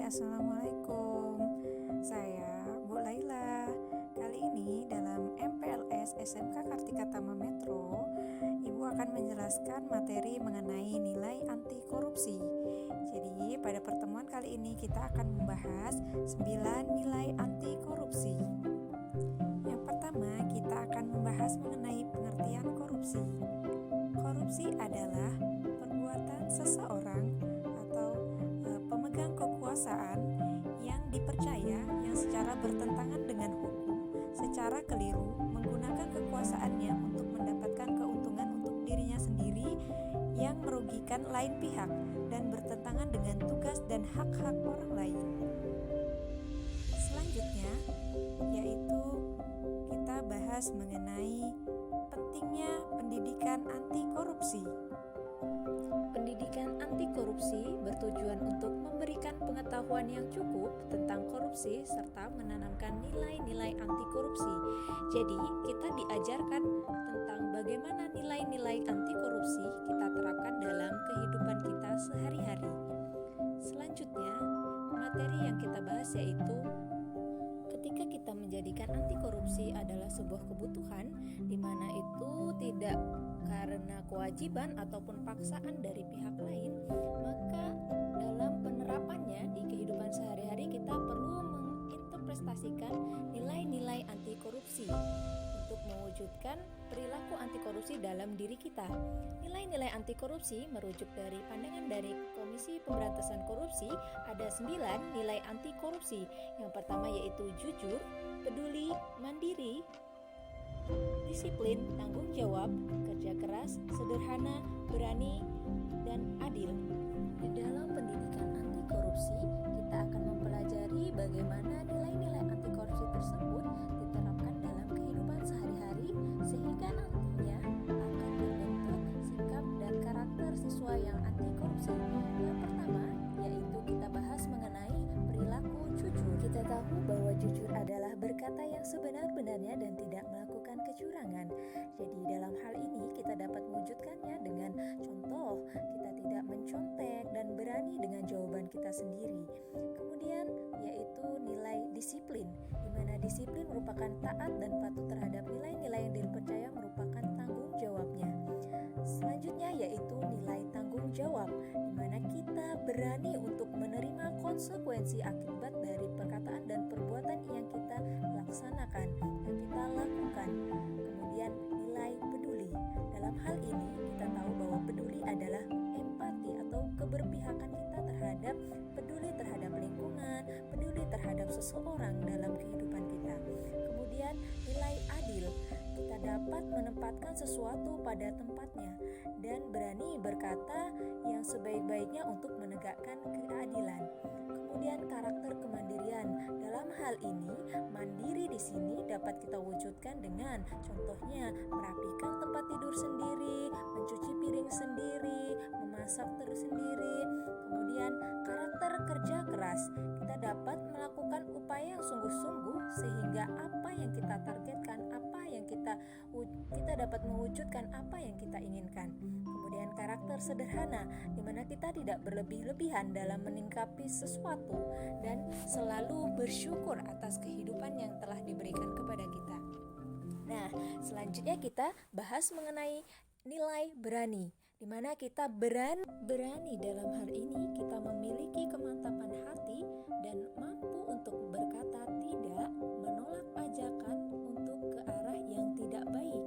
Assalamualaikum. Saya Bu Laila. Kali ini dalam MPLS SMK Kartika Tama Metro, Ibu akan menjelaskan materi mengenai nilai anti korupsi. Jadi, pada pertemuan kali ini kita akan membahas 9 nilai anti korupsi. Yang pertama, kita akan membahas mengenai pengertian korupsi. Korupsi adalah perbuatan seseorang atau pemegang kekuasaan yang dipercaya yang secara bertentangan dengan hukum, secara keliru menggunakan kekuasaannya untuk mendapatkan keuntungan untuk dirinya sendiri yang merugikan lain pihak dan bertentangan dengan tugas dan hak-hak orang lain. Selanjutnya, yaitu kita bahas mengenai pentingnya pendidikan anti korupsi. Pendidikan anti korupsi bertujuan untuk memberikan pengetahuan yang cukup tentang korupsi serta menanamkan nilai-nilai anti korupsi. Jadi, kita diajarkan tentang bagaimana nilai-nilai anti korupsi kita terapkan dalam kehidupan kita sehari-hari. Selanjutnya, materi yang kita bahas yaitu ketika kita menjadikan anti korupsi adalah sebuah kebutuhan di mana itu tidak karena kewajiban ataupun paksaan dari pihak lain, maka dalam penerapannya di kehidupan sehari-hari kita perlu menginterpretasikan nilai-nilai anti korupsi untuk mewujudkan perilaku anti korupsi dalam diri kita. Nilai-nilai anti korupsi merujuk dari pandangan dari Komisi Pemberantasan Korupsi, ada 9 nilai anti korupsi. Yang pertama yaitu jujur, peduli, mandiri, disiplin, tanggung jawab, kerja keras, sederhana, berani, dan adil. Di dalam pendidikan anti korupsi, kita akan mempelajari bagaimana nilai-nilai anti korupsi tersebut diterapkan dalam kehidupan sehari-hari sehingga nantinya akan membentuk sikap dan karakter siswa yang anti korupsi. Yang pertama, yaitu kita bahas mengenai perilaku jujur. Kita tahu bahwa jujur adalah berkata yang sebenar-benarnya dan tidak melakukan kecurangan. Jadi dalam hal ini kita dapat mewujudkannya dengan contoh, kita tidak mencontek dan berani dengan jawaban kita sendiri. Kemudian yaitu nilai disiplin, di mana disiplin merupakan taat dan patuh terhadap nilai-nilai yang dipercaya merupakan tanggung jawabnya. Selanjutnya yaitu nilai tanggung jawab, di mana kita berani untuk menerima konsekuensi akibat dari perkataan dan perbuatan yang kita laksanakan, yang kita lakukan. Kemudian nilai peduli. Dalam hal ini kita tahu bahwa peduli adalah empati atau keberpihakan kita peduli terhadap lingkungan, peduli terhadap seseorang dalam kehidupan kita. Kemudian nilai adil. Kita dapat menempatkan sesuatu pada tempatnya dan berani berkata yang sebaik-baiknya untuk menegakkan keadilan. Kemudian karakter kemandirian. Dalam hal ini, mandiri di sini dapat kita wujudkan dengan contohnya merapikan tempat tidur sendiri, mencuci piring sendiri, memasak sendiri. Kemudian karakter kerja keras. Kita dapat melakukan upaya yang sungguh-sungguh sehingga apa yang kita targetkan, apa yang kita dapat mewujudkan apa yang kita inginkan. Kemudian karakter sederhana, di mana kita tidak berlebih-lebihan dalam meningkapi sesuatu dan selalu bersyukur atas kehidupan yang telah diberikan kepada kita. Nah, selanjutnya kita bahas mengenai nilai berani, di mana kita berani dalam hal ini kita memiliki kemantapan hati dan mampu untuk berkata tidak, menolak ajakan untuk ke arah yang tidak baik.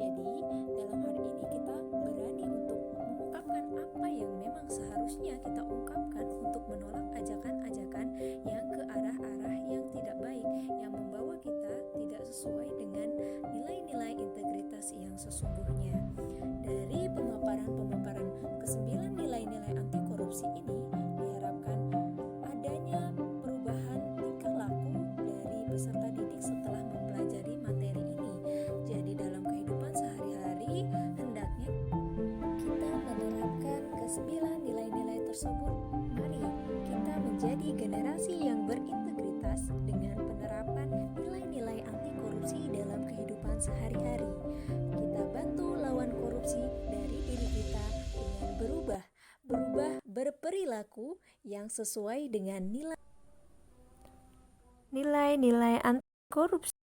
Jadi dalam hal ini kita berani untuk mengungkapkan apa yang memang seharusnya kita ungkapkan untuk menolak ajakan-ajakan yang ke arah-arah yang tidak baik, yang membawa kita tidak sesuai dengan nilai-nilai integritas yang sesungguhnya. Dari pemaparan ke-9 nilai-nilai anti korupsi ini diharapkan adanya perubahan tingkah laku dari peserta didik setelah mempelajari materi ini. Jadi dalam kehidupan sehari-hari hendaknya kita menerapkan ke-9 nilai-nilai tersebut. Mari kita menjadi generasi yang berintegritas dengan penerapan nilai-nilai anti korupsi dalam kehidupan sehari-hari. Kita bantu lawan korupsi dari diri kita dengan berubah berperilaku perilaku yang sesuai dengan nilai Nilai-nilai anti korupsi